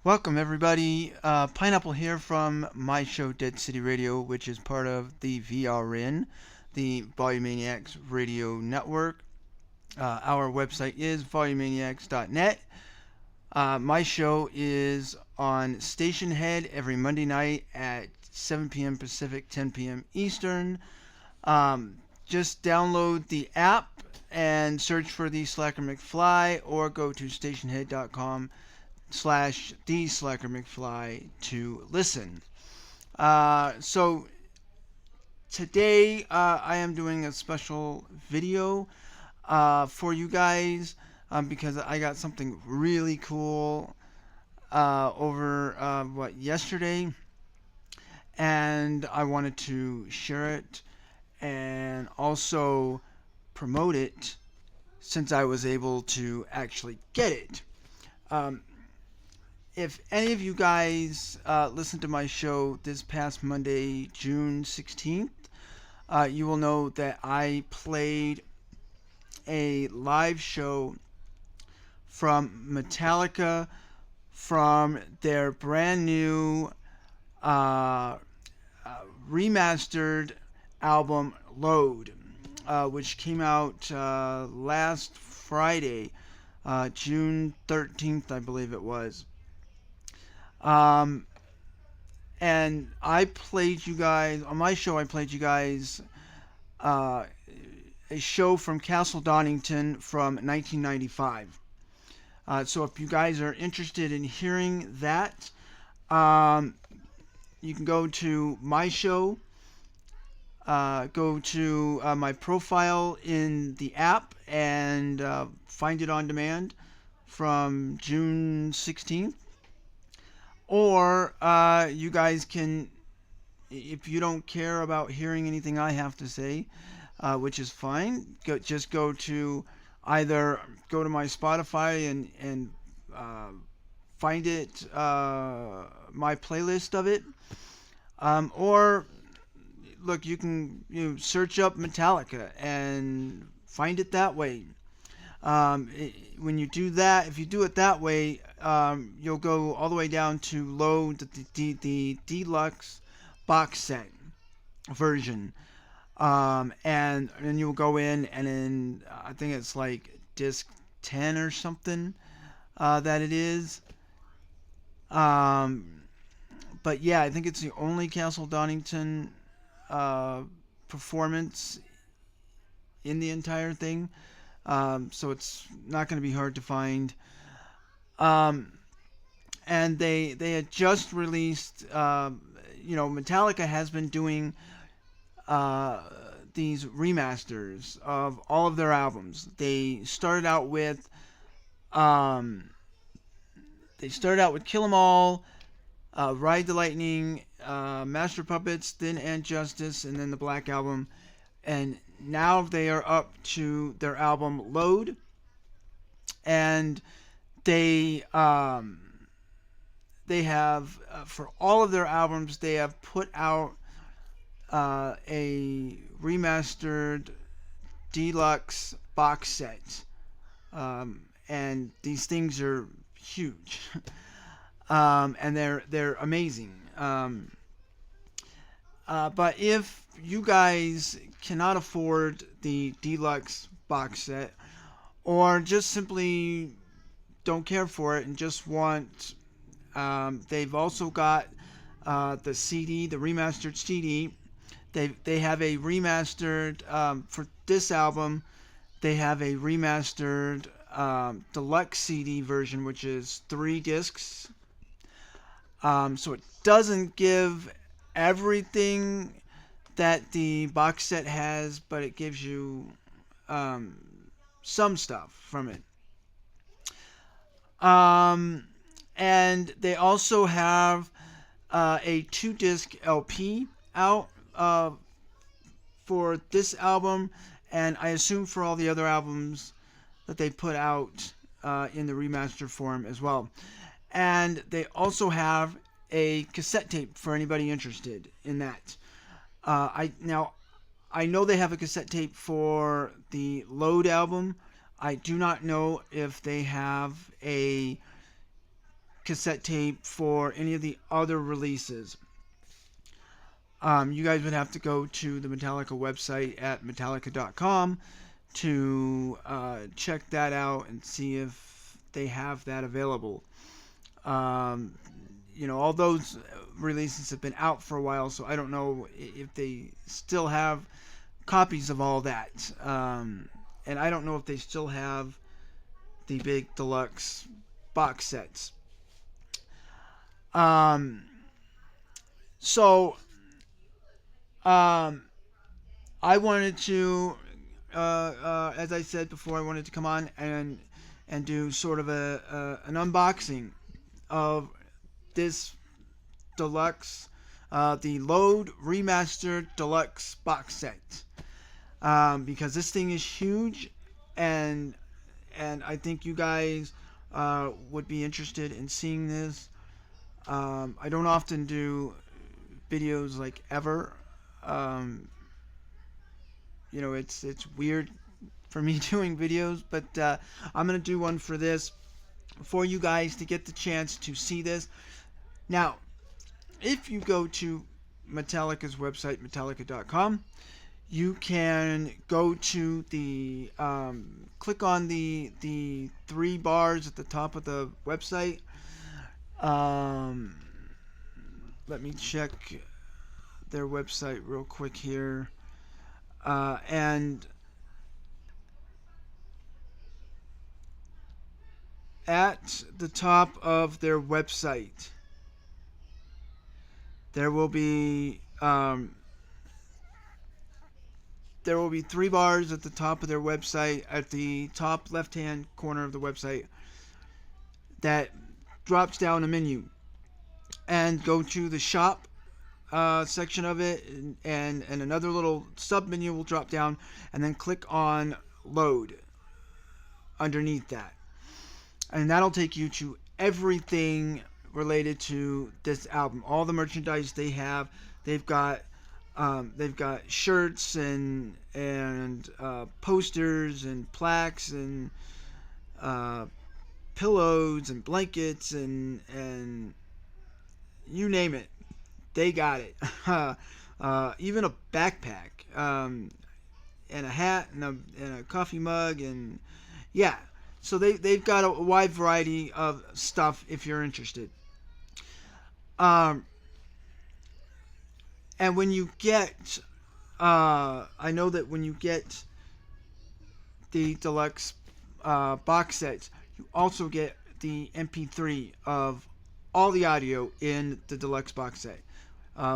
Welcome, everybody. Pineapple here from my show, Dead City Radio, which is part of the VRN, the Volumaniacs Radio Network. Our website is volumaniacs.net. My show is on Station Head every Monday night at 7 p.m. Pacific, 10 p.m. Eastern. Just download the app and search for the Slacker McFly or go to stationhead.com/the Slacker McFly to listen. So today I am doing a special video for you guys because I got something really cool over yesterday, and I wanted to share it and also promote it since I was able to actually get it. Um, if any of you guys listened to my show this past Monday, June 16th, you will know that I played a live show from Metallica from their brand new uh, remastered album Load, which came out last Friday, June 13th, I believe it was. Um, and I played you guys on my show. I played you guys uh, a show from Castle Donington from 1995. So if you guys are interested in hearing that, um, you can go to my show, go to my profile in the app, and find it on demand from June 16th. Or you guys can, if you don't care about hearing anything I have to say, which is fine, just go to either go to my Spotify and find it, my playlist of it, or look, you can search up Metallica and find it that way. When you do that, if you do it that way, you'll go all the way down to load the deluxe box set version. And then you'll go in, and then I think it's like disc 10 or something that it is. Um, but yeah, I think it's the only Castle Donington performance in the entire thing. So it's not going to be hard to find. Um, and they had just released, Metallica has been doing uh, these remasters of all of their albums. Um, they started out with Kill 'Em All, Ride the Lightning, Master Puppets, then And Justice, and then the Black Album. And now they are up to their album Load, and they they have for all of their albums they have put out a remastered deluxe box set, and these things are huge, and they're amazing. But if you guys cannot afford the deluxe box set, or just simply don't care for it and just want, they've also got the CD, the remastered CD. They have a remastered for this album. They have a remastered deluxe CD version, which is 3 discs. So it doesn't give everything that the box set has, but it gives you some stuff from it. And they also have a 2-disc LP out for this album, and I assume for all the other albums that they put out in the remaster form as well. And they also have a cassette tape for anybody interested in that. I know they have a cassette tape for the Load album. I do not know if they have a cassette tape for any of the other releases. You guys would have to go to the Metallica website at Metallica.com to check that out and see if they have that available. Um, all those releases have been out for a while, so I don't know if they still have copies of all that. And I don't know if they still have the big deluxe box sets. Um, so um, I wanted to, as I said before, I wanted to come on and do sort of an unboxing of this deluxe, the Load Remastered Deluxe Box Set, because this thing is huge, and I think you guys would be interested in seeing this. I don't often do videos like ever. Um, it's weird for me doing videos, but I'm gonna do one for this for you guys to get the chance to see this. Now, if you go to Metallica's website, Metallica.com, you can go to the click on the three bars at the top of the website. Let me check their website real quick here. And at the top of their website, there will be three bars at the top of their website, at the top left-hand corner of the website, that drops down a menu, and go to the shop section of it, and another little sub menu will drop down, and then click on load underneath that, and that'll take you to everything related to this album, all the merchandise they have. They've got shirts and posters and plaques and pillows and blankets and you name it, they got it. Even a backpack, and a hat and a coffee mug, and yeah. So they've got a wide variety of stuff if you're interested. Um, and when you get, I know that when you get the deluxe box sets, you also get the MP3 of all the audio in the deluxe box set,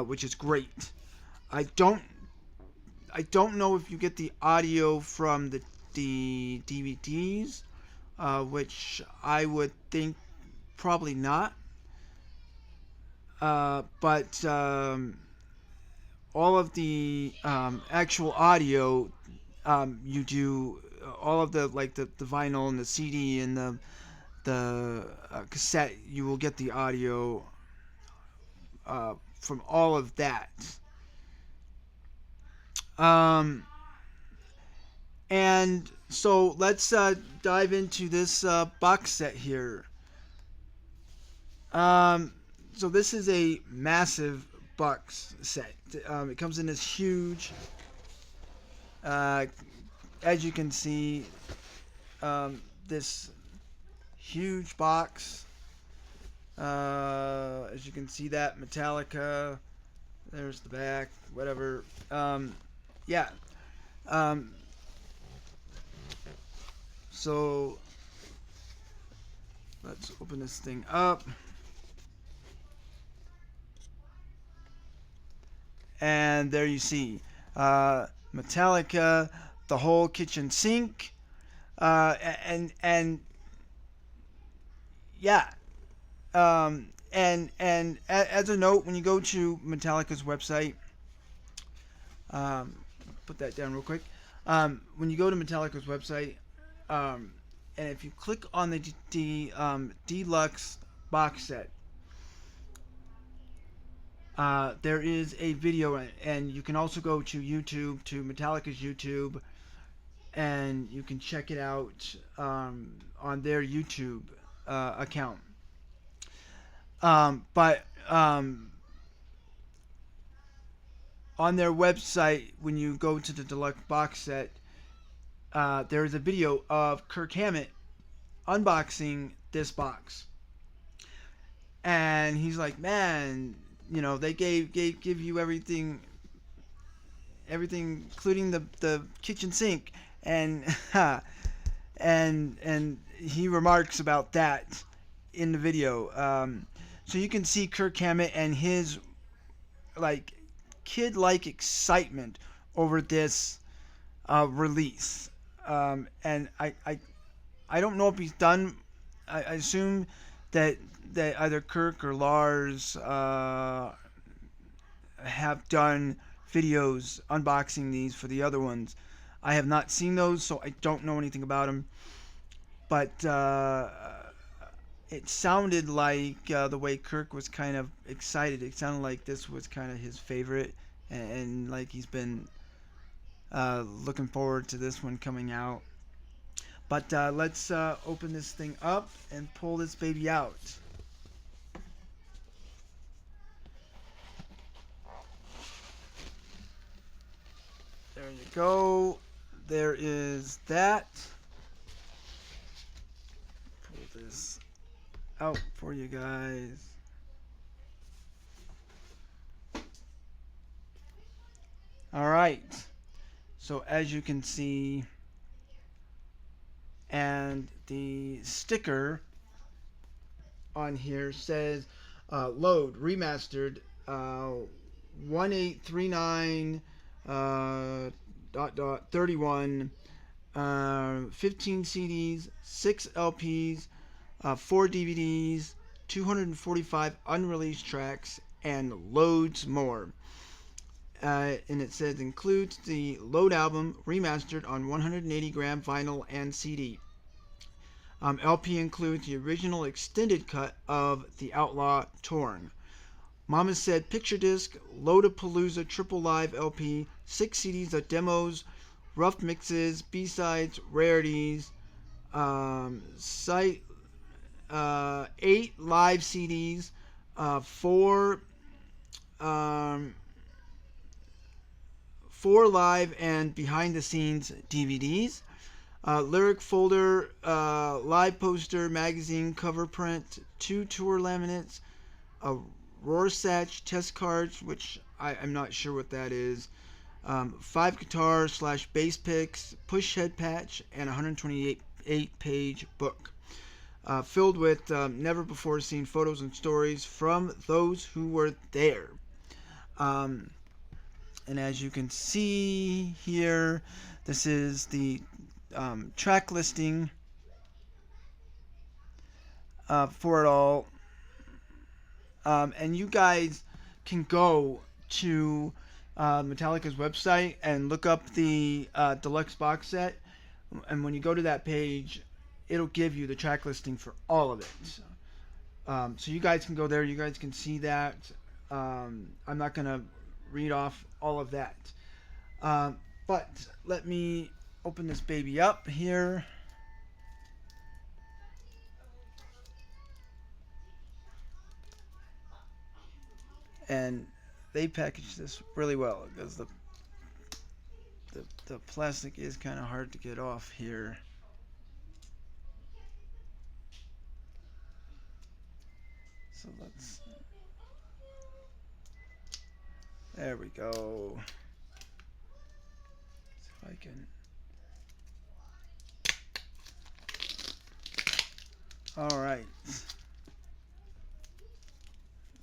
which is great. I don't know if you get the audio from the DVDs, which I would think probably not. But all of the actual audio, you do all of the vinyl and the CD and the cassette. You will get the audio from all of that. And so let's dive into this box set here. So this is a massive box set. It comes in this huge, as you can see, this huge box. As you can see, that Metallica. There's the back. Whatever. Yeah. So let's open this thing up. And there you see Metallica, the whole kitchen sink, and yeah. And as a note, when you go to Metallica's website, put that down real quick. When you go to Metallica's website, and if you click on the deluxe box set, there is a video, and you can also go to YouTube, to Metallica's YouTube, and you can check it out on their YouTube account. But on their website, when you go to the deluxe box set, there's a video of Kirk Hammett unboxing this box, and he's like, "Man, they give you everything, including the kitchen sink," and and he remarks about that in the video. So you can see Kirk Hammett and his like kid-like excitement over this release. And I don't know if he's done. I assume that either Kirk or Lars have done videos unboxing these for the other ones. I have not seen those, so I don't know anything about them. But it sounded like the way Kirk was kind of excited. It sounded like this was kind of his favorite, and like he's been looking forward to this one coming out. But let's open this thing up and pull this baby out. There you go. There is that. Pull this out for you guys. All right. So as you can see, and the sticker on here says load remastered 1839 .31 15 CDs, 6 LPs, 4 DVDs, 245 unreleased tracks, and loads more. And it says includes the Load album remastered on 180 gram vinyl and CD. LP includes the original extended cut of The Outlaw Torn. Mama Said Picture Disc, Loadapalooza Triple Live LP, 6 CDs of demos, rough mixes, B-sides, rarities, 8 live CDs, 4 live and behind the scenes DVDs, lyric folder, live poster, magazine cover print, 2 tour laminates, a Rorschach test cards, which I'm not sure what that is, 5 guitar / bass picks, push head patch, and 128 page book. Filled with never before seen photos and stories from those who were there. And as you can see here, this is the track listing for it all. And you guys can go to Metallica's website and look up the deluxe box set. And when you go to that page, it'll give you the track listing for all of it. So you guys can go there. You guys can see that. I'm not going to read off all of that. But let me open this baby up here. And they packaged this really well because the plastic is kind of hard to get off here. So let's... There we go. See if I can... Alright.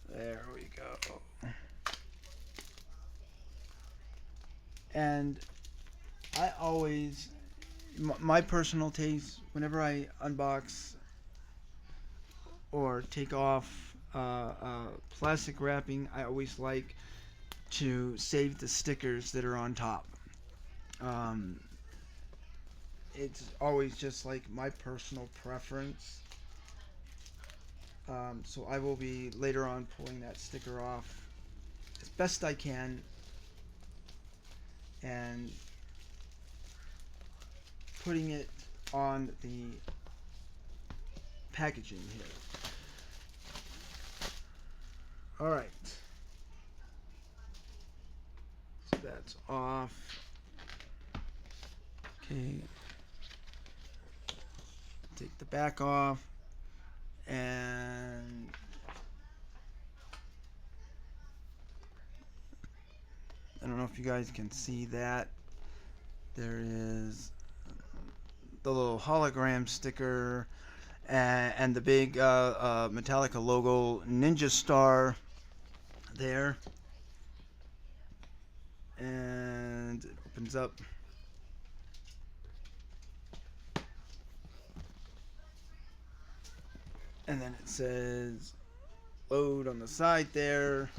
There we go. And I always, my personal taste, whenever I unbox or take off plastic wrapping, I always like to save the stickers that are on top. It's always just like my personal preference. So I will be later on pulling that sticker off as best I can and putting it on the packaging here. All right. So that's off. Okay. Take the back off. And I don't know if you guys can see that. There is the little hologram sticker and the big Metallica logo ninja star there. And it opens up. And then it says load on the side there.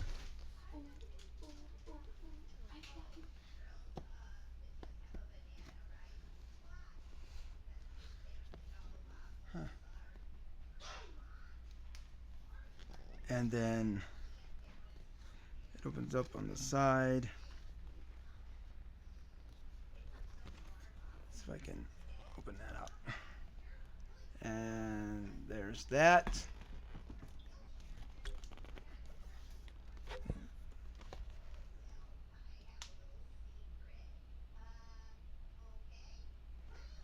Huh. And then it opens up on the side. See if I can open that up. And there's that.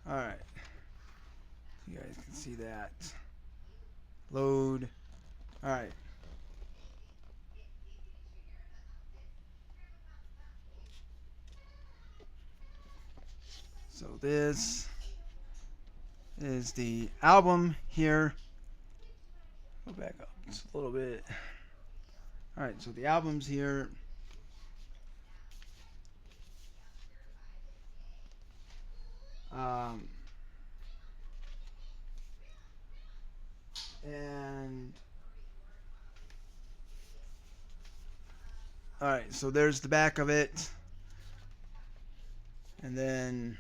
Alright. You guys can see that. Load. Alright. So this is the album here. Go back up just a little bit. Alright, so the album's here. And alright, so there's the back of it. And then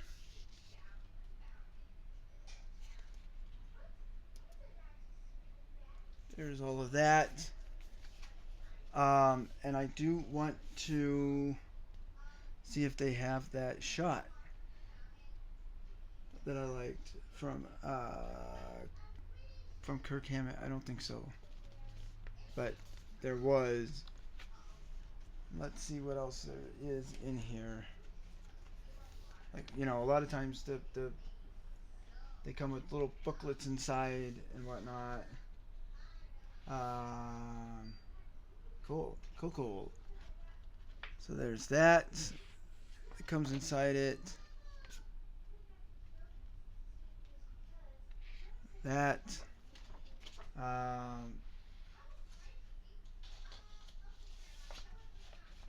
there's all of that. And I do want to see if they have that shot that I liked from Kirk Hammett. I don't think so, but there was. Let's see what else there is in here. Like, you know, a lot of times they come with little booklets inside and whatnot. Cool. So there's that. It comes inside it. That.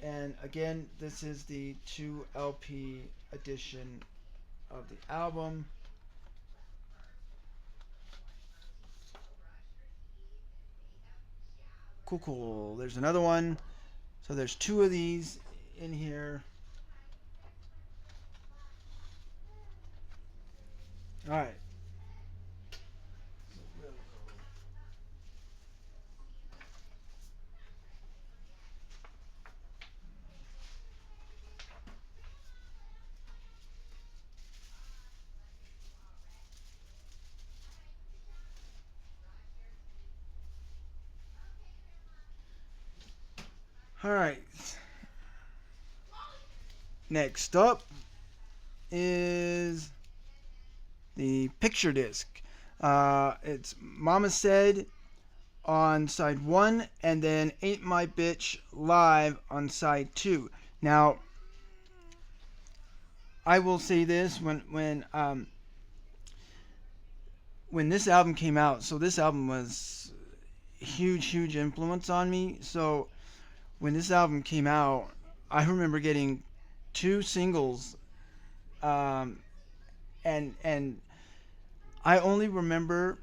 And again, this is the 2 LP edition of the album. Cool. There's another one. So there's 2 of these in here. All right. All right. Next up is the picture disc. It's Mama Said on side 1, and then Ain't My Bitch Live on side 2. Now, I will say this: when this album came out, so this album was huge influence on me. So when this album came out, I remember getting 2 singles, and I only remember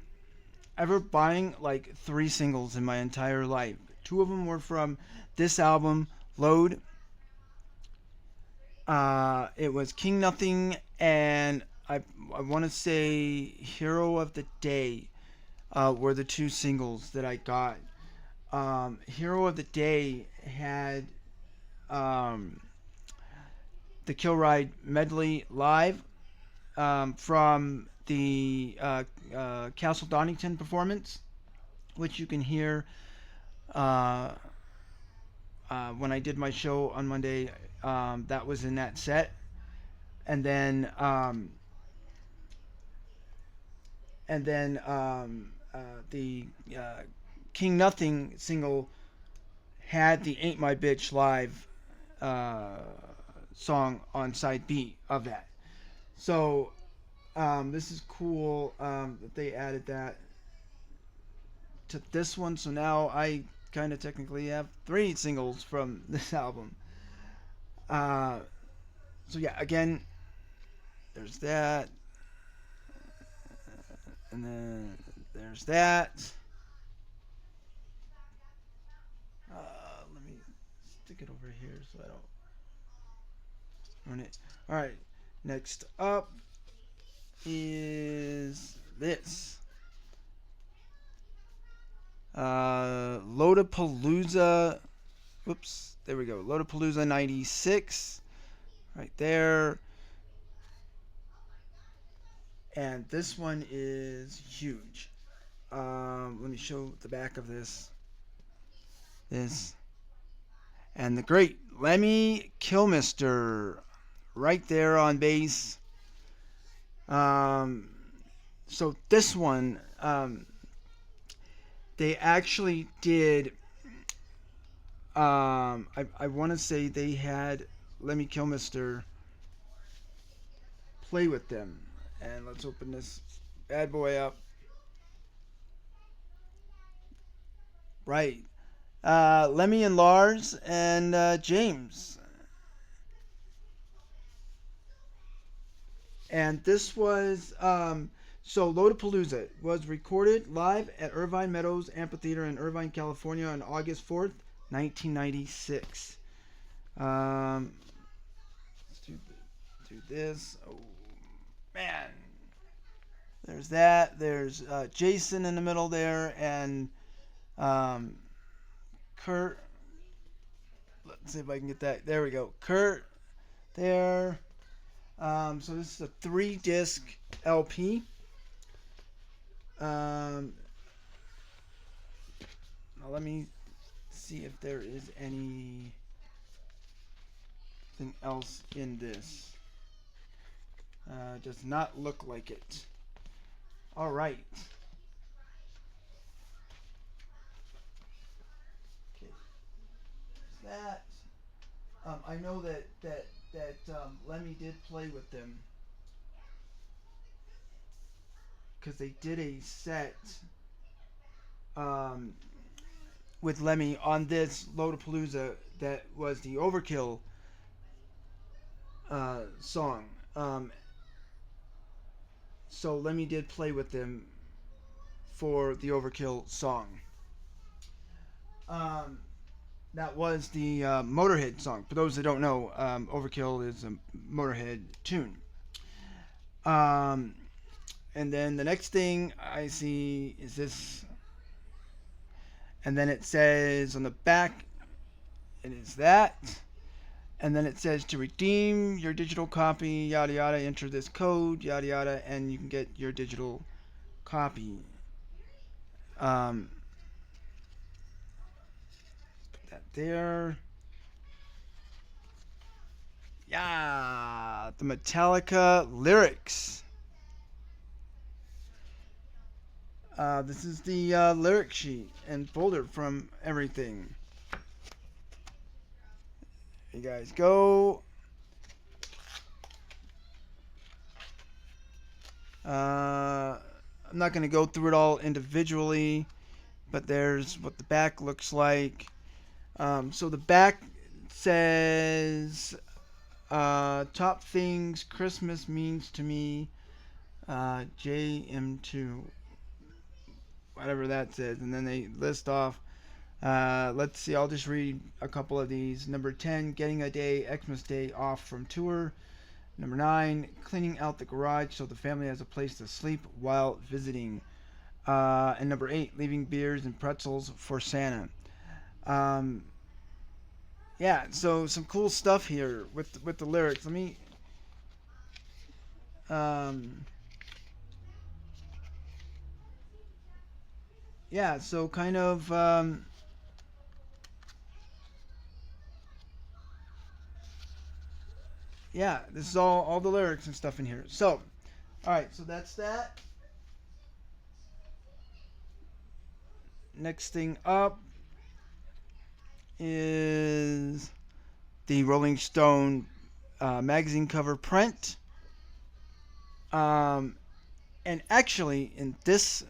ever buying like 3 singles in my entire life. 2 of them were from this album, Load. It was King Nothing and I want to say Hero of the Day were the 2 singles that I got. Hero of the Day had the Kill Ride medley live from the Castle Donington performance, which you can hear when I did my show on Monday, that was in that set, and then the King Nothing single had the Ain't My Bitch live uh, song on side B of that. So this is cool that they added that to this one. So now I kind of technically have 3 singles from this album. Uh, so yeah, again, there's that, and then there's that. Let me stick it over here so I don't ruin it. All right, next up is this. Lollapalooza. Whoops, there we go. Lollapalooza 96. Right there. And this one is huge. Let me show the back of this. And the great Lemmy Kilmister right there on bass. So this one, they actually did. I want to say they had Lemmy Kilmister play with them. And let's open this bad boy up. Right. Lemmy and Lars and James. And this was so Lollapalooza was recorded live at Irvine Meadows Amphitheater in Irvine, California on August 4th, 1996. Let's do this. Oh man. There's that. There's Jason in the middle there, and Kurt. Let's see if I can get that. There we go. Kurt there. So this is a 3-disc LP. Now let me see if there is anything else in this. Does not look like it. All right. Okay. That. I know that Lemmy did play with them because they did a set with Lemmy on this Lollapalooza that was the Overkill song. So Lemmy did play with them for the Overkill song. That was the Motorhead song. For those that don't know, Overkill is a Motorhead tune. And then the next thing I see is this. And then it says on the back, it is that. And then it says to redeem your digital copy, yada yada, enter this code, yada yada, and you can get your digital copy. Put that there. Yeah, the Metallica lyrics. This is the lyric sheet and folder from everything. You guys go. I'm not going to go through it all individually, but there's what the back looks like. So the back says, top things Christmas means to me, JM2, whatever that says. And then they list off, let's see, I'll just read a couple of these. Number 10, getting a day, Xmas Day off from tour. Number 9, cleaning out the garage so the family has a place to sleep while visiting. And number 8, leaving beers and pretzels for Santa. Yeah, so some cool stuff here with the lyrics. Let me yeah, so kind of yeah, this is all the lyrics and stuff in here. So, all right, so that's that. Next thing up is the Rolling Stone magazine cover print. Um, and actually, in this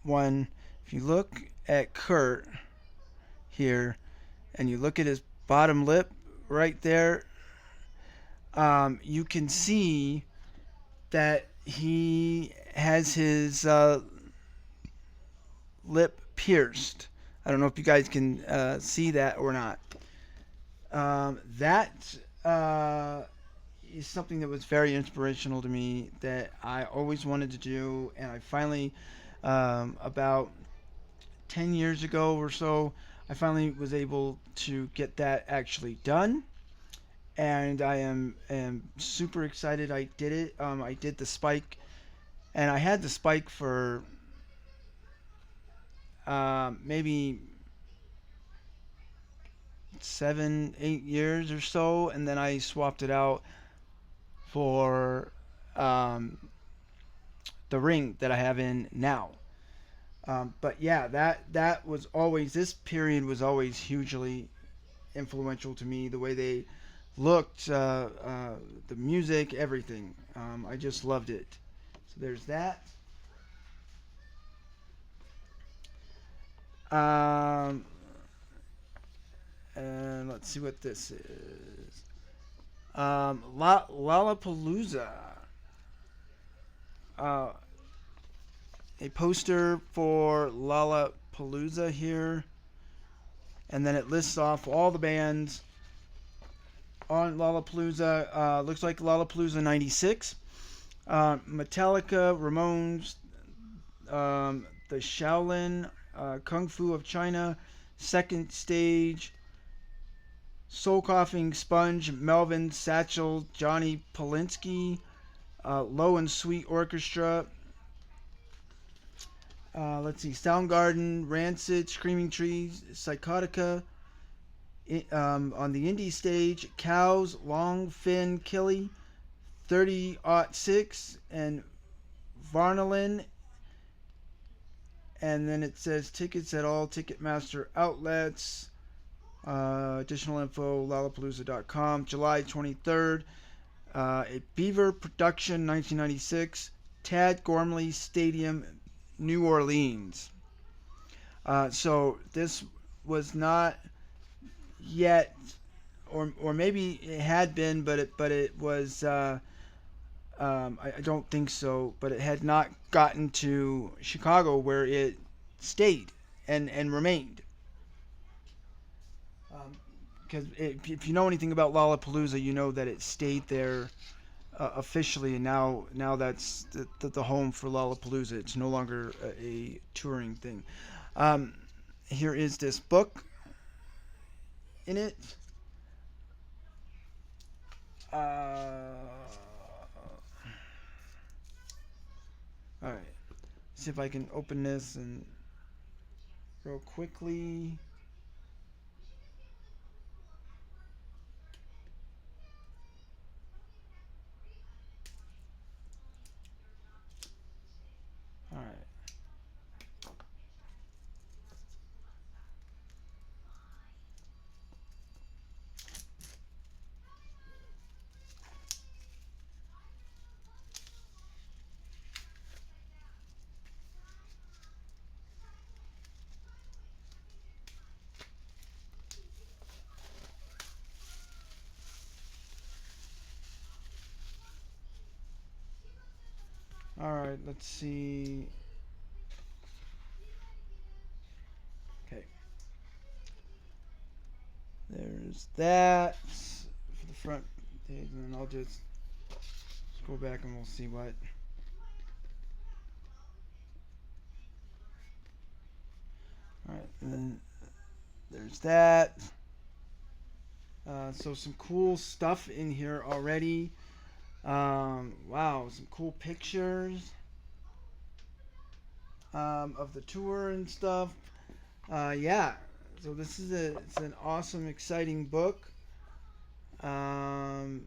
one, if you look at Kurt here and you look at his bottom lip right there, you can see that he has his lip pierced. I don't know if you guys can see that or not. That is something that was very inspirational to me that I always wanted to do, and I finally, about 10 years ago or so, I finally was able to get that actually done. And I am super excited I did it. I did the spike, and I had the spike for maybe 7, 8 years or so, and then I swapped it out for um, the ring that I have in now. But yeah, that was always, this period was always hugely influential to me. The way they looked, the music, everything. I just loved it. So there's that. Um, and let's see what this is. Lollapalooza. Uh, a poster for Lollapalooza here, and then it lists off all the bands on Lollapalooza. Looks like Lollapalooza '96. Metallica, Ramones, the Shaolin, Kung Fu of China, Second Stage, Soul Coughing Sponge, Melvin, Satchel, Johnny Polinsky, Low and Sweet Orchestra. Let's see, Soundgarden, Rancid, Screaming Trees, Psychotica. On the indie stage, Cows, Long Fin Killy, 30-06, and Varnalin. And then it says tickets at all Ticketmaster outlets. Additional info, lollapalooza.com. July 23rd. A Beaver Production, 1996. Tad Gormley Stadium, New Orleans. So this was not yet, or maybe it had been, but it was. I don't think so, but it had not gotten to Chicago where it stayed and remained. Because if you know anything about Lollapalooza, you know that it stayed there officially, and now that's the home for Lollapalooza. It's no longer a touring thing. Um, Here is this book in it. All right. See if I can open this and real quickly. All right. All right. Let's see. Okay. There's that for the front page, and then I'll just go back and we'll see what. All right, and then there's that. So some cool stuff in here already. Wow, some cool pictures of the tour and stuff. Yeah, so it's an awesome, exciting book. Um,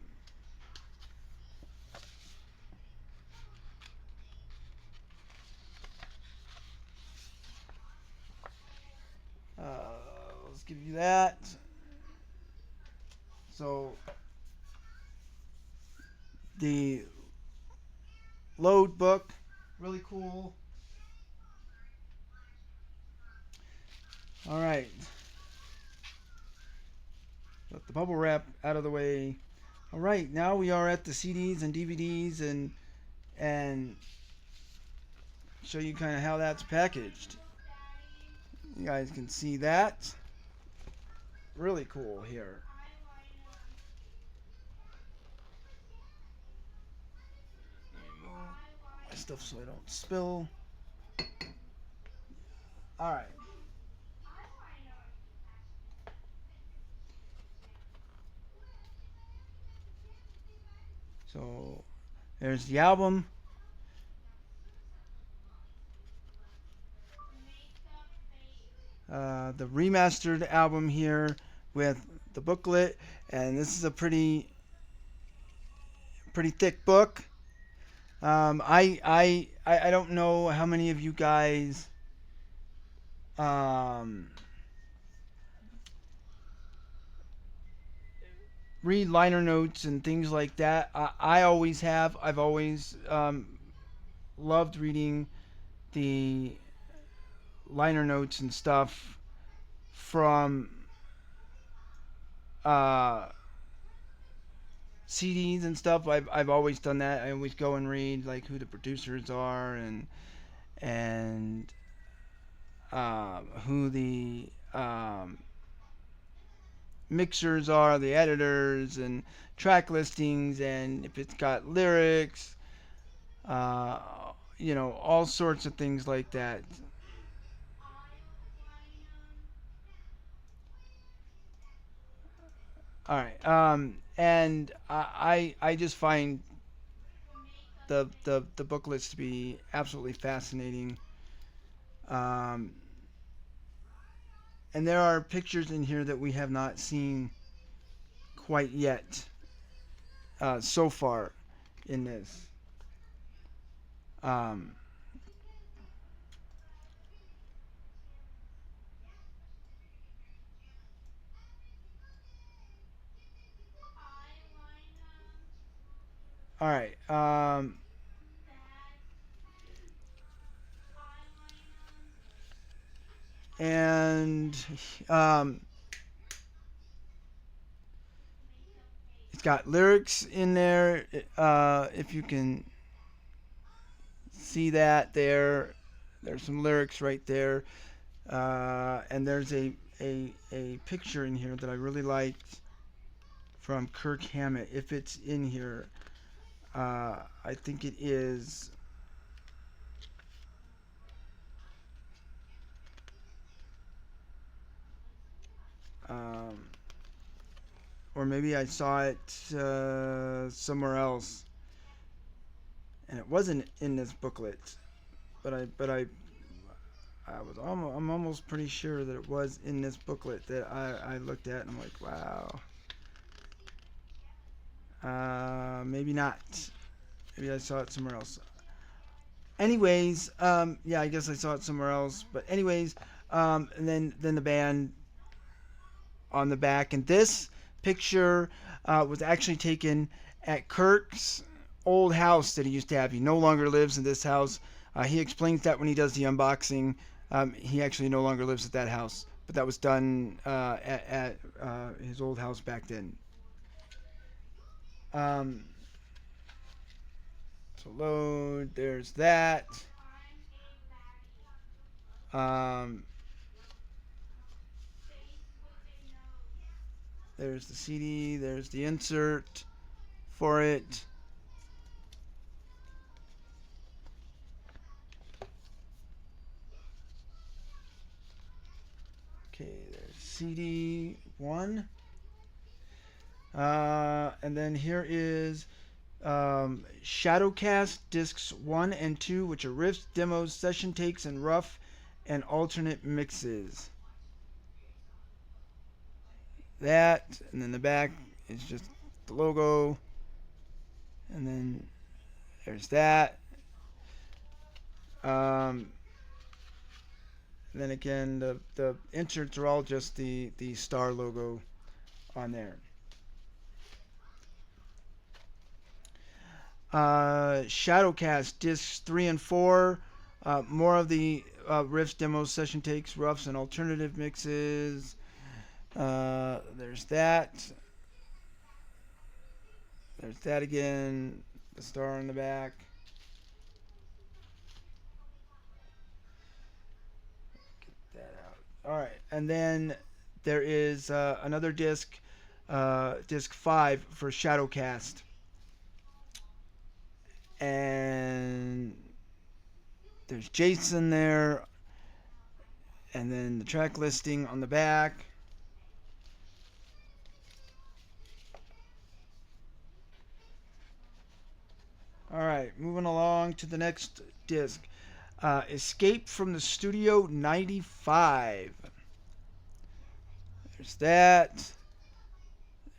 let's give you that. So the load book, really cool. All right, got the bubble wrap out of the way. All right, now we are at the CDs and DVDs and show you kind of how that's packaged. You guys can see that. Really cool here. My stuff so I don't spill. All right. So there's the album. The remastered album here with the booklet, and this is a pretty thick book. I don't know how many of you guys um, read liner notes and things like that. I always have. I've always loved reading the liner notes and stuff from uh, CDs and stuff. I've always done that. I always go and read like who the producers are and who the mixers are, the editors, and track listings, and if it's got lyrics, uh, all sorts of things like that. All right, and I just find the booklets to be absolutely fascinating. Um, and there are pictures in here that we have not seen quite yet so far in this. Um, all right. And um, it's got lyrics in there. If you can see that there's some lyrics right there. And there's a picture in here that I really liked from Kirk Hammett. If it's in here, I think it is. Um, or maybe I saw it somewhere else, and it wasn't in this booklet. I'm almost pretty sure that it was in this booklet that I looked at, and I'm like, wow. Maybe not. Maybe I saw it somewhere else. Anyways, yeah, I guess I saw it somewhere else. But anyways, and then the band on the back, and this picture was actually taken at Kirk's old house that he used to have. He no longer lives in this house. He explains that when he does the unboxing. He actually no longer lives at that house, but that was done at his old house back then. Um, so load, there's that. Um, there's the CD, there's the insert for it. Okay, there's CD 1. And then here is Shadowcast discs 1 and 2, which are riffs, demos, session takes, and rough and alternate mixes. That, and then the back is just the logo, and then there's that. Um, And then again, the inserts are all just the star logo on there. Shadowcast discs 3 and 4. More of the riffs, demos, session takes, roughs, and alternative mixes. There's that. There's that again. The star on the back. Get that out. All right, and then there is another disc, disc 5 for Shadowcast, and there's Jason there, and then the track listing on the back. All right, moving along to the next disc. Escape from the Studio 95. There's that.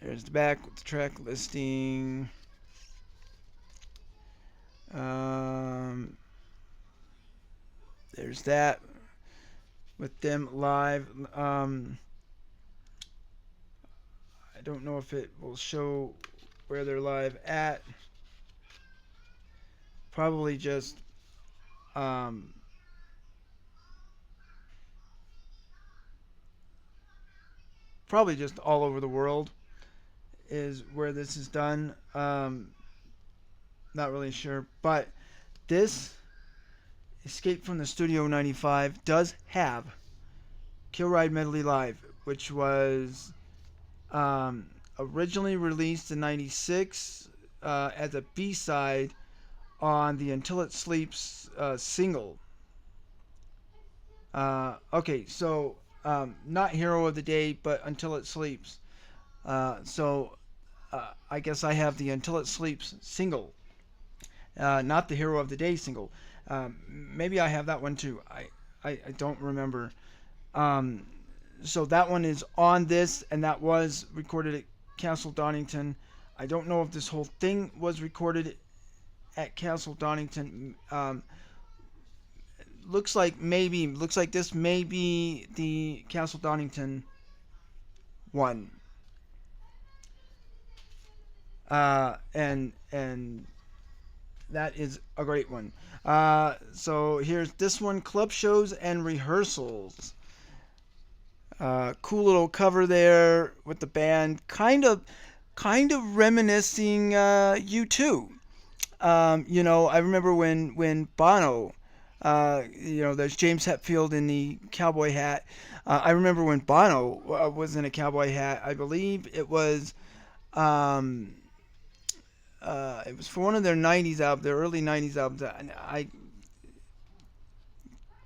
There's the back with the track listing. There's that with them live. I don't know if it will show where they're live at. Probably just probably just all over the world is where this is done. Not really sure, but this Escape from the Studio 95 does have Kill Ride Medley Live, which was originally released in '96 as a B-side on the Until It Sleeps single. Okay, so not Hero of the Day, but Until It Sleeps. So I guess I have the Until It Sleeps single, not the Hero of the Day single. Maybe I have that one too. I don't remember. So that one is on this, and that was recorded at Castle Donington. I don't know if this whole thing was recorded at Castle Donington. Looks like this may be the Castle Donington one. And that is a great one. So here's this one: Club Shows and Rehearsals. Cool little cover there with the band, kind of reminiscing U2. I remember when Bono, there's James Hetfield in the cowboy hat. I remember when Bono was in a cowboy hat. I believe it was for one of their '90s albums, their early '90s albums.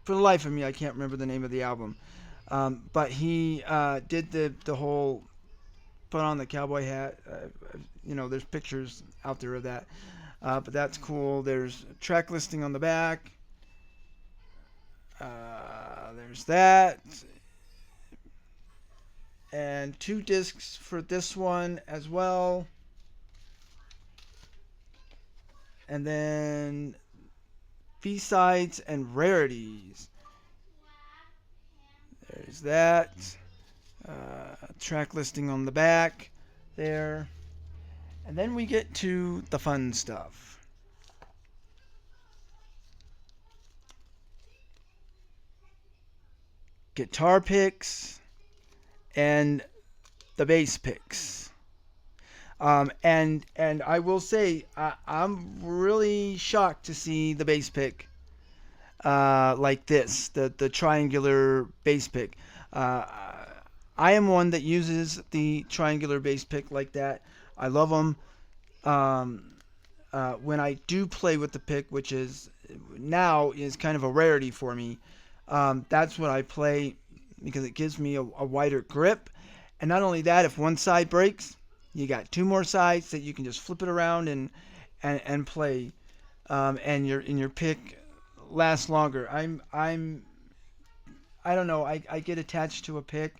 For the life of me, I can't remember the name of the album. But he did the whole put on the cowboy hat. There's pictures out there of that. But that's cool. There's a track listing on the back. There's that. And 2 discs for this one as well. And then B-sides and rarities. There's that. Track listing on the back there. And then we get to the fun stuff. Guitar picks and the bass picks. And I will say I'm really shocked to see the bass pick like this, the triangular bass pick. I am one that uses the triangular bass pick like that. I love them. When I do play with the pick, which is now is kind of a rarity for me, that's what I play because it gives me a wider grip. And not only that, if one side breaks, you got 2 more sides that you can just flip it around and play, and your pick lasts longer. I don't know. I get attached to a pick,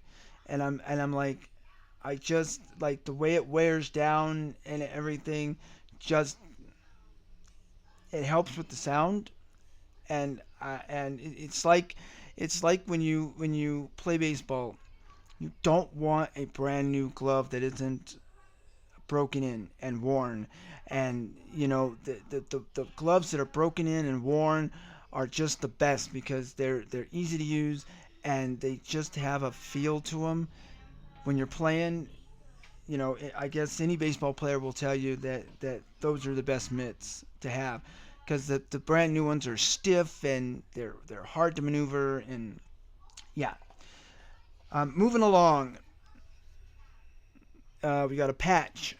and I'm like, I just like the way it wears down and everything. Just it helps with the sound, and it's like It's like when you play baseball, you don't want a brand new glove that isn't broken in and worn. And the gloves that are broken in and worn are just the best because they're easy to use and they just have a feel to them when you're playing. I guess any baseball player will tell you that those are the best mitts to have because the brand new ones are stiff and they're hard to maneuver. And yeah. Moving along, we got a patch.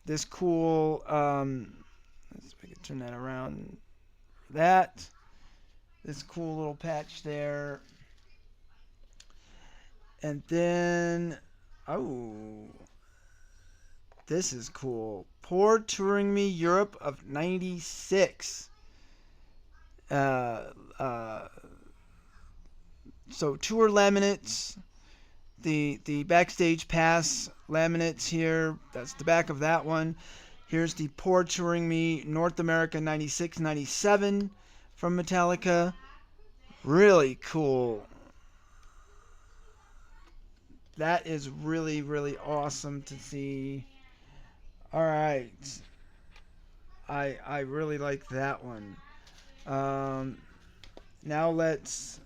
This cool. Let's see if I can turn that around. That. This cool little patch there. And then, oh, this is cool. Poor Touring Me Europe of '96. Uh, uh, so tour laminates, the backstage pass laminates here. That's the back of that one. Here's the Poor Touring Me North America '96, '97 from Metallica. Really cool. That is really, really awesome to see. All right. I really like that one. Um, Now let's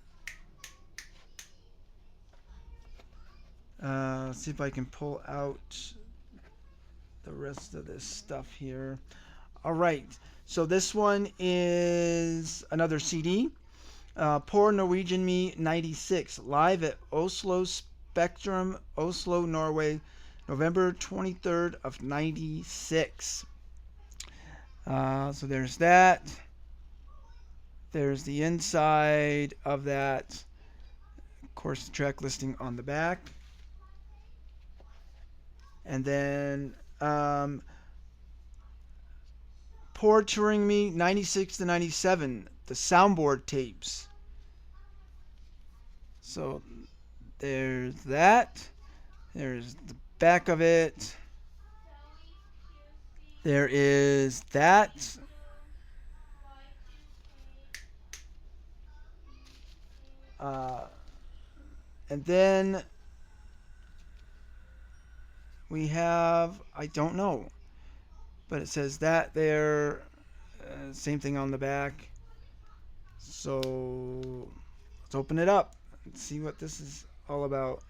see if I can pull out the rest of this stuff here. All right. So this one is another CD. Poor Norwegian Me '96, live at Oslo Spectrum, Oslo, Norway, November 23rd of '96. So there's that. There's the inside of that. Of course, the track listing on the back. And then Poor Touring Me '96 to '97, the soundboard tapes. So there's that. There's the back of it. There is that. Uh, and then we have, I don't know, but it says that there. Same thing on the back. So let's open it up and see what this is all about.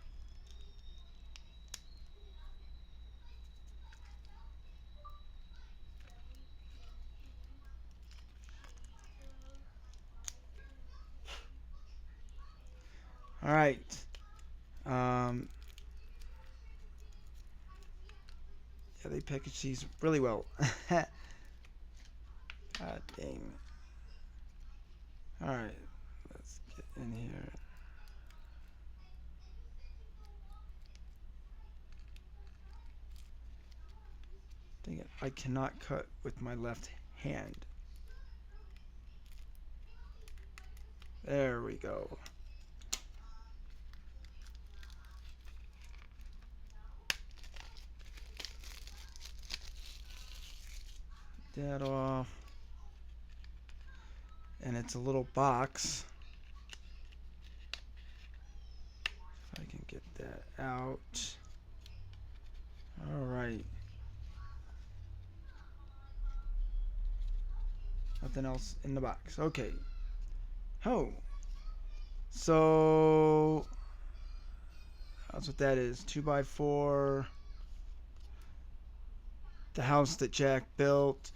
All right. Yeah, they package these really well. God dang. All right, let's get in here. Dang it, I cannot cut with my left hand. There we go. That off. And it's a little box. If I can get that out. All right. Nothing else in the box. Okay. Oh. So that's what that is. 2x4. The house that Jack built.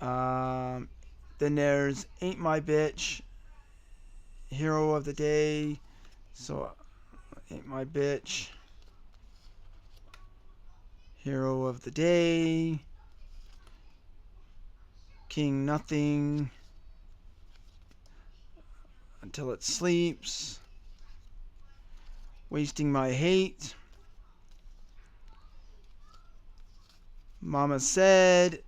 Then there's Ain't My Bitch. Hero of the Day. So Ain't My Bitch. Hero of the Day. King Nothing. Until It Sleeps. Wasting My Hate. Mama Said.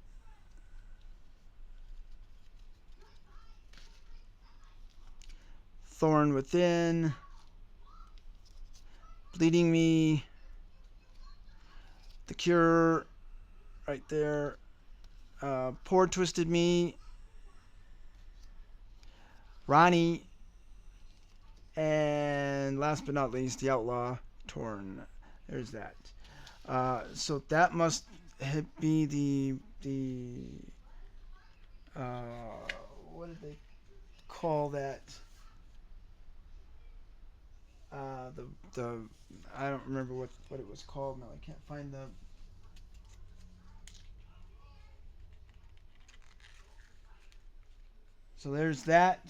Thorn Within. Bleeding Me. The Cure. Right there. Poor Twisted Me. Ronnie. And last but not least, the Outlaw Torn. There's that. So that must be the what did they call that? The I don't remember what it was called now. I can't find the. So there's that.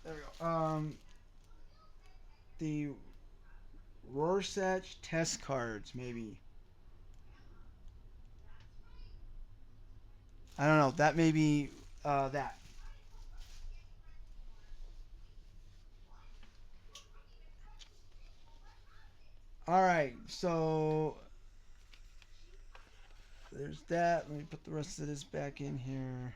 There we go. The Rorschach test cards, maybe. I don't know. That may be that. All right. So there's that. Let me put the rest of this back in here.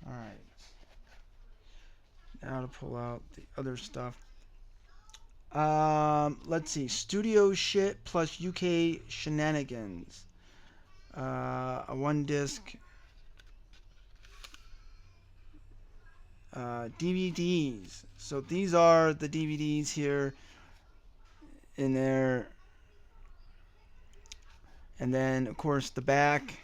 All right. Now to pull out the other stuff. Let's see. Studio shit plus UK shenanigans. A one disc DVDs. So these are the DVDs here in there. And then, of course, the back.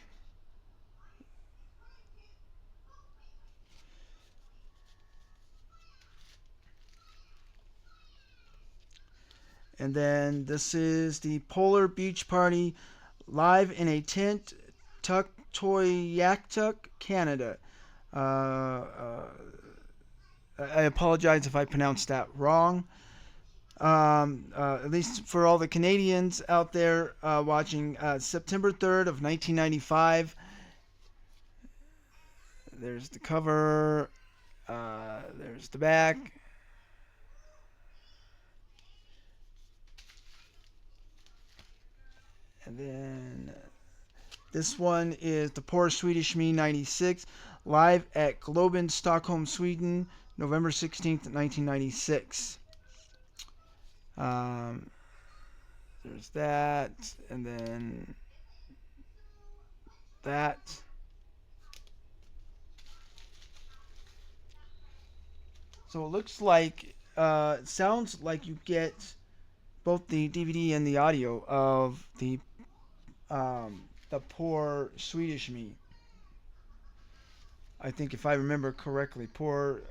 And then this is the Polar Beach Party live in a tent, Tuktoyaktuk, Canada. I apologize if I pronounced that wrong. At least for all the Canadians out there watching, September 3rd of 1995. There's the cover. There's the back. And then this one is the Poor Swedish Me 96, live at Globen, Stockholm, Sweden, November 16th, 1996. There's that, and then that. So it looks like, it sounds like you get both the DVD and the audio of the Poor Swedish Me. I think if I remember correctly, Poor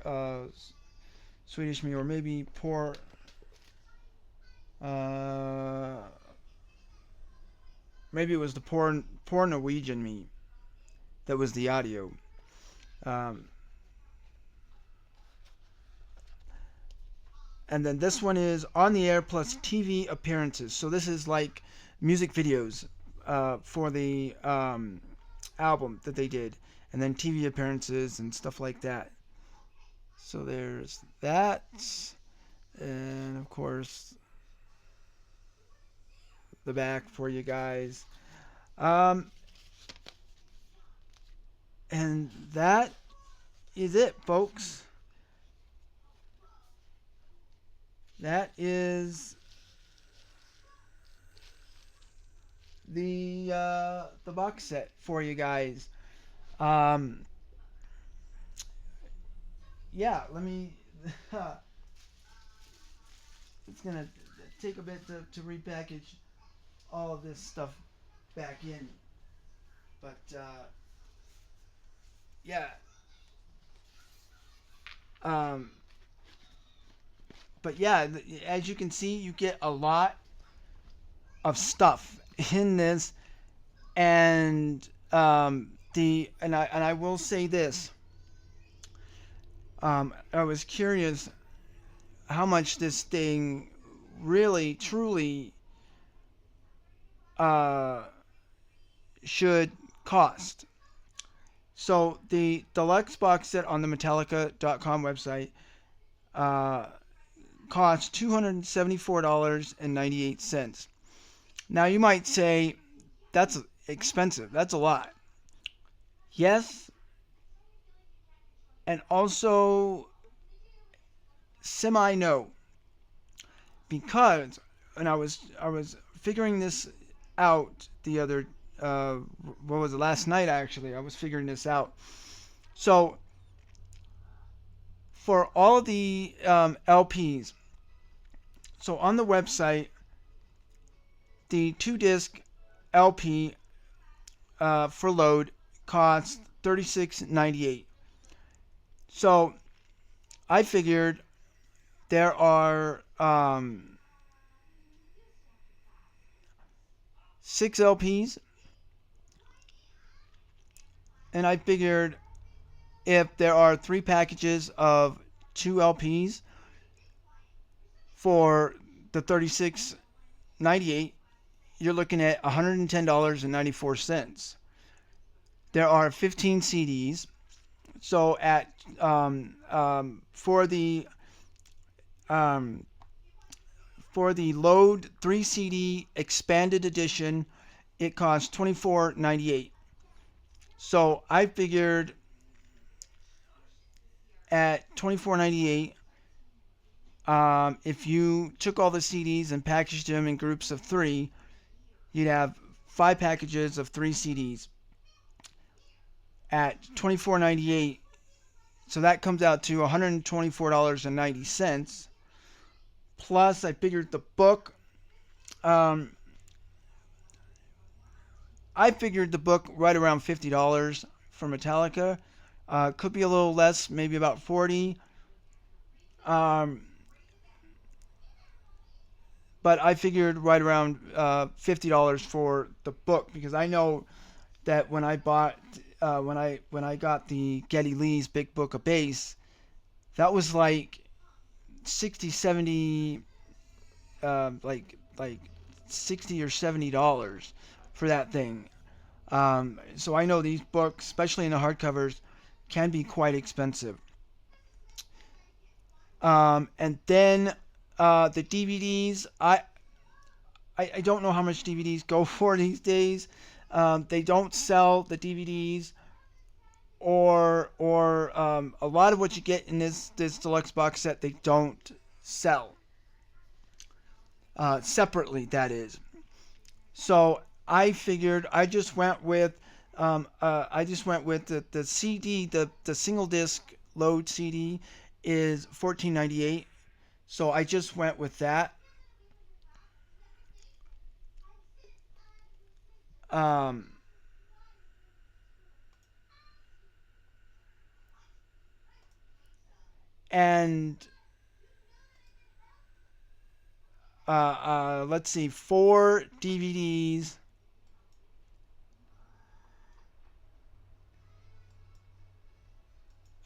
Swedish Me, or maybe Poor maybe it was the Poor Norwegian Me that was the audio. And then this one is on the air plus TV appearances. So this is like music videos for the album that they did, and then TV appearances and stuff like that. So there's that, and of course the back for you guys. And that is it, folks. That is the box set for you guys. Yeah, let me. It's gonna take a bit to repackage all of this stuff back in, but yeah. But yeah, as you can see, you get a lot of stuff in this, and I will say this. I was curious how much this thing really truly should cost. So the deluxe box set on the Metallica.com website costs $274.98. Now you might say that's expensive. That's a lot. Yes, and also semi no, because when I was figuring this out the other uh, what was it, last night actually I was figuring this out. So for all of the LPs, so on the website, the 2 disc LP for load costs $36.98. So I figured there are 6 LPs, and I figured if there are 3 packages of 2 LPs for the $36.98, you're looking at $110.94. There are 15 CDs, so at um, for the load 3 CD expanded edition, it costs $24.98. So I figured at $24.98, if you took all the CDs and packaged them in groups of 3, you'd have 5 packages of 3 CDs at $24.98. So that comes out to $124.90. Plus, I figured the book. Um, I figured the book right around $50 for Metallica. Could be a little less, maybe about 40. Um, but I figured right around $50 for the book, because I know that when I bought when I got the Geddy Lee's Big Book of Bass, that was like 60, 70, like $60 or $70 for that thing. So I know these books, especially in the hardcovers, can be quite expensive. And then the DVDs, I don't know how much DVDs go for these days. They don't sell the DVDs, or a lot of what you get in this deluxe box set they don't sell separately. That is. So I figured I just went with the CD, the single disc load CD is $14.98. So I just went with that. Um, and let's see, 4 DVDs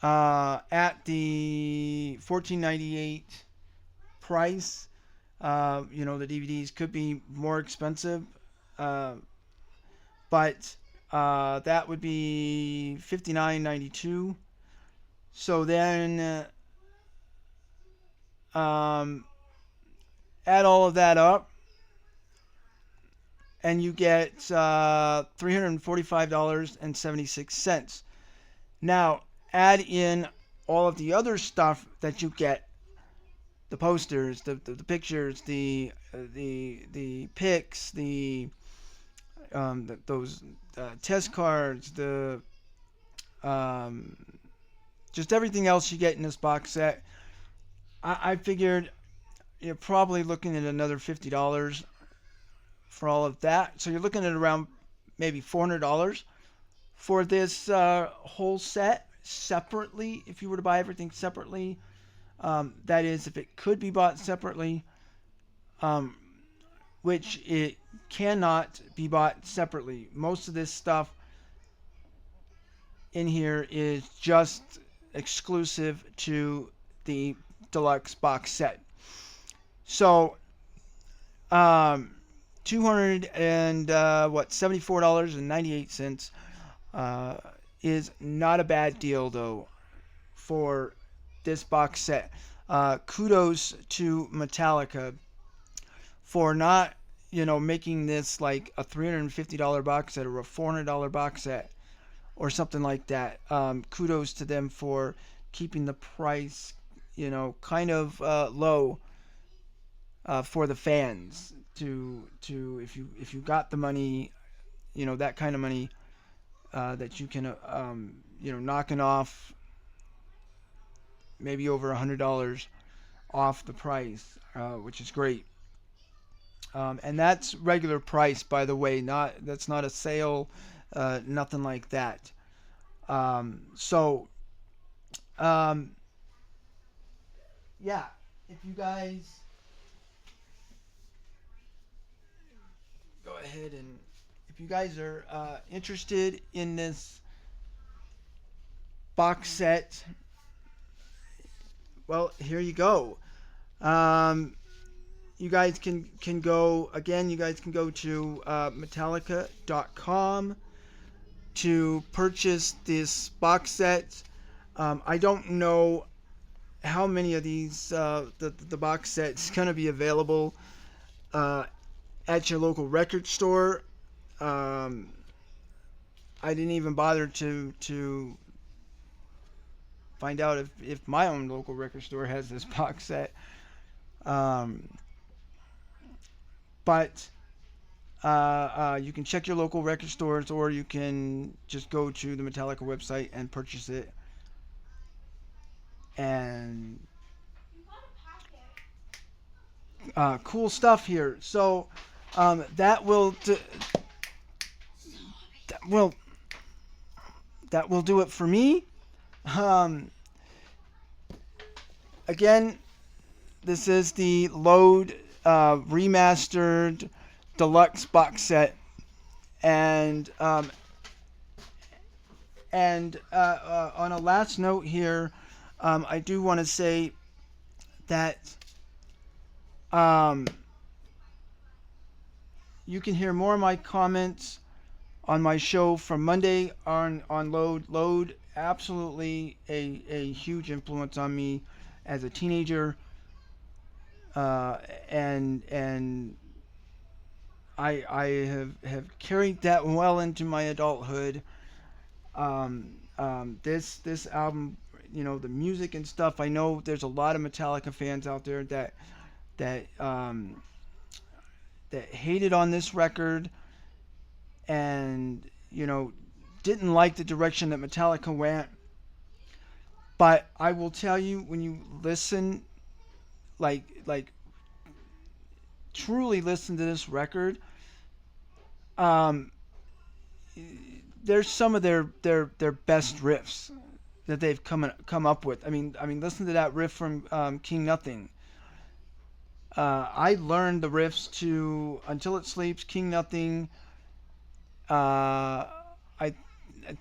at the $14.98 price. The DVDs could be more expensive, uh, but that would be $59.92. So then add all of that up, and you get $345.76. Now add in all of the other stuff that you get: the posters, the pictures, the pics, those test cards, the um, just everything else you get in this box set. I figured you're probably looking at another $50 for all of that. So you're looking at around maybe $400 for this whole set separately. If you were to buy everything separately, that is, if it could be bought separately, which it cannot be bought separately. Most of this stuff in here is just exclusive to the deluxe box set. So, $274.98 is not a bad deal though for this box set. Kudos to Metallica for not, making this like a $350 box set or a $400 box set, or something like that. Kudos to them for keeping the price, kind of low for the fans. To if you got the money, that kind of money, that you can knocking off maybe over $100 off the price, which is great. And that's regular price, by the way. That's not a sale, nothing like that. So um, yeah, if you guys go ahead and if you guys are interested in this box set, well, here you go. Um, you guys can go again. You guys can go to Metallica.com to purchase this box set. I don't know how many of these the box set's gonna be available uh, at your local record store. Um, I didn't even bother to find out if my own local record store has this box set. Um, but you can check your local record stores, or you can just go to the Metallica website and purchase it. And cool stuff here. So that will that will that will do it for me. Um, Again, this is the Load Remastered Deluxe Box Set, and on a last note here, I do want to say that um, you can hear more of my comments on my show from Monday on Load. Load, absolutely a huge influence on me as a teenager, and I have carried that well into my adulthood. This album, the music and stuff. I know there's a lot of Metallica fans out there that that hated on this record, and didn't like the direction that Metallica went. But I will tell you, when you listen, like truly listen to this record, um, there's some of their best riffs that they've come up with. I mean, listen to that riff from King Nothing. I learned the riffs to Until It Sleeps, King Nothing. I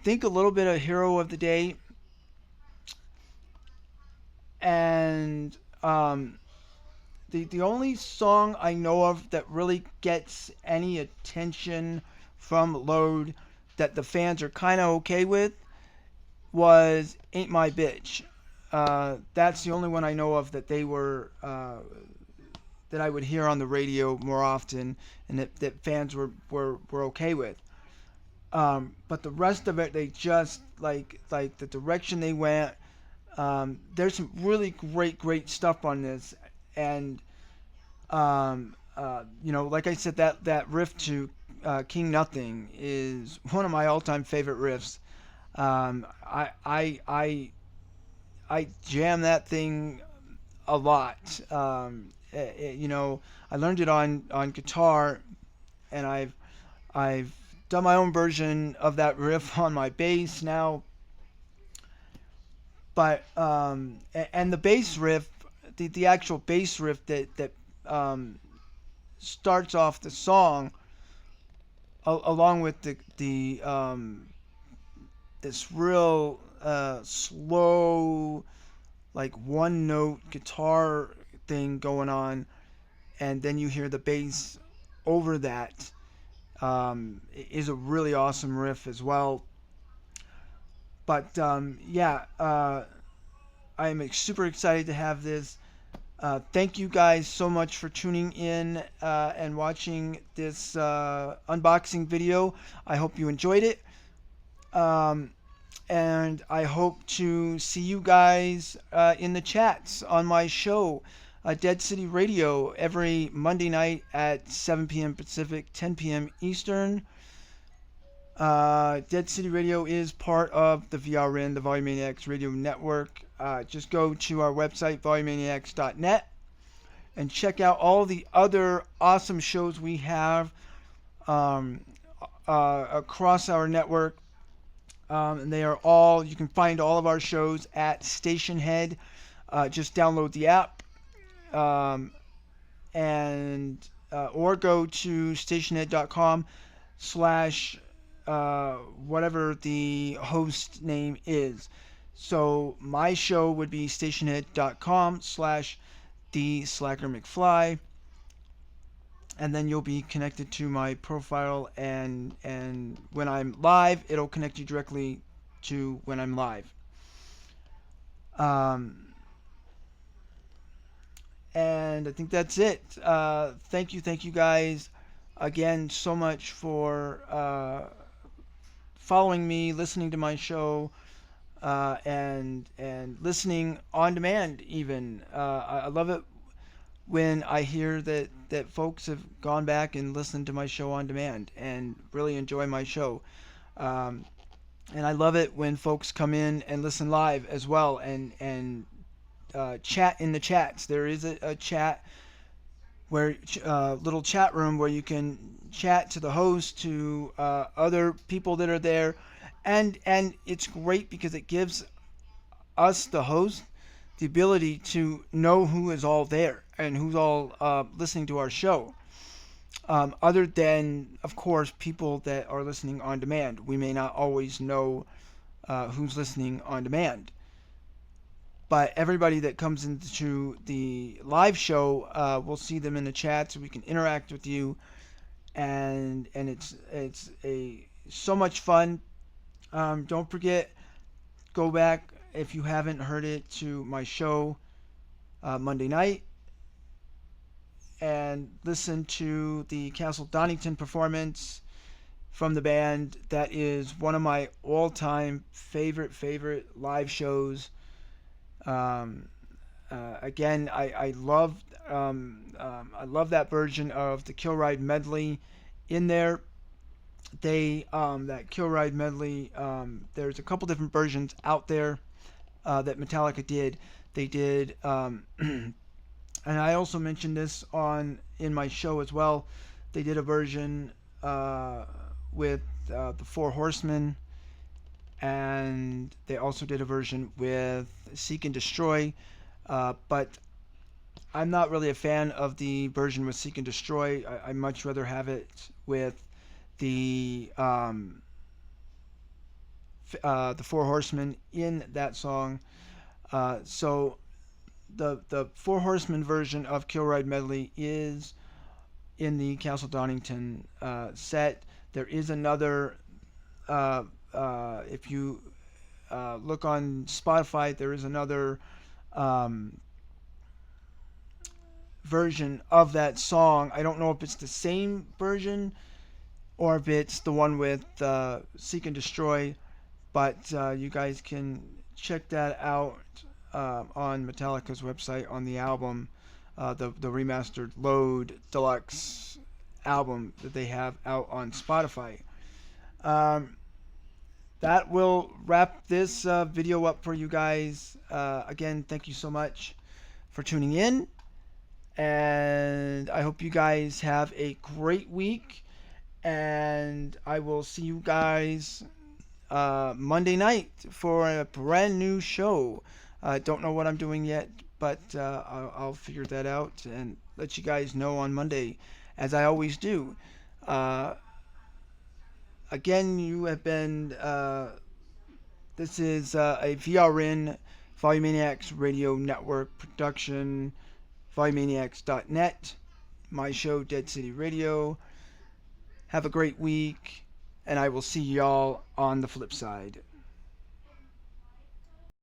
think a little bit of Hero of the Day, and the only song I know of that really gets any attention from Load that the fans are kind of okay with was Ain't My Bitch. That's the only one I know of that they were that I would hear on the radio more often, and that fans were okay with. But the rest of it, they just like the direction they went. There's some really great stuff on this, and like I said, that riff to King Nothing is one of my all-time favorite riffs. I jam that thing a lot. I learned it on guitar, and I've done my own version of that riff on my bass now. But and the bass riff, the actual bass riff that starts off the song, along with the this real slow, like one note guitar thing going on, and then you hear the bass over that, is a really awesome riff as well. But I am super excited to have this. Thank you guys so much for tuning in and watching this unboxing video. I hope you enjoyed it. Um, and I hope to see you guys in the chats on my show, Dead City Radio, every Monday night at 7 p.m. Pacific, 10 p.m. Eastern. Dead City Radio is part of the VRN, the Volumaniacs Radio Network. Just go to our website, volumaniacs.net, and check out all the other awesome shows we have um, across our network. And they are all, you can find all of our shows at Stationhead. Just download the app um, and or go to stationhead.com slash whatever the host name is. So my show would be stationhead.com slash the Slacker McFly, and then you'll be connected to my profile, and when I'm live, it'll connect you directly to when I'm live. And I think that's it. Thank you guys again so much for following me, listening to my show, and listening on demand even. I love it when I hear that folks have gone back and listened to my show on demand and really enjoy my show. And I love it when folks come in and listen live as well, and chat in the chats. There is a chat where little chat room where you can chat to the host, to other people that are there, and it's great because it gives us, the host, the ability to know who is all there and who's all listening to our show. Other than, of course, people that are listening on demand, we may not always know who's listening on demand. But everybody that comes into the live show, we'll see them in the chat, so we can interact with you, and it's so much fun. Don't forget, go back if you haven't heard it to my show Monday night, and listen to the Castle Donington performance from the band. That is one of my all-time favorite live shows. Again, I love that version of the Kill Ride medley in there. That Kill Ride medley, there's a couple different versions out there that Metallica did. They did, and I also mentioned this in my show as well. They did a version with the Four Horsemen, and they also did a version with Seek and Destroy, but I'm not really a fan of the version with Seek and Destroy. I much rather have it with the Four Horsemen in that song. So the Four Horsemen version of Kill Ride medley is in the Castle Donington set. There is another. If you look on Spotify, there is another version of that song. I don't know if it's the same version or if it's the one with Seek and Destroy, but you guys can check that out on Metallica's website on the album, the Remastered Deluxe album that they have out on Spotify. That will wrap this video up for you guys. Again, thank you so much for tuning in, and I hope you guys have a great week, and I will see you guys Monday night for a brand new show. Don't know what I'm doing yet, but I'll figure that out and let you guys know on Monday, as I always do. Again, you have been, this is a VRN Volumaniacs Radio Network production, volumaniacs.net, my show, Dead City Radio. Have a great week, and I will see y'all on the flip side.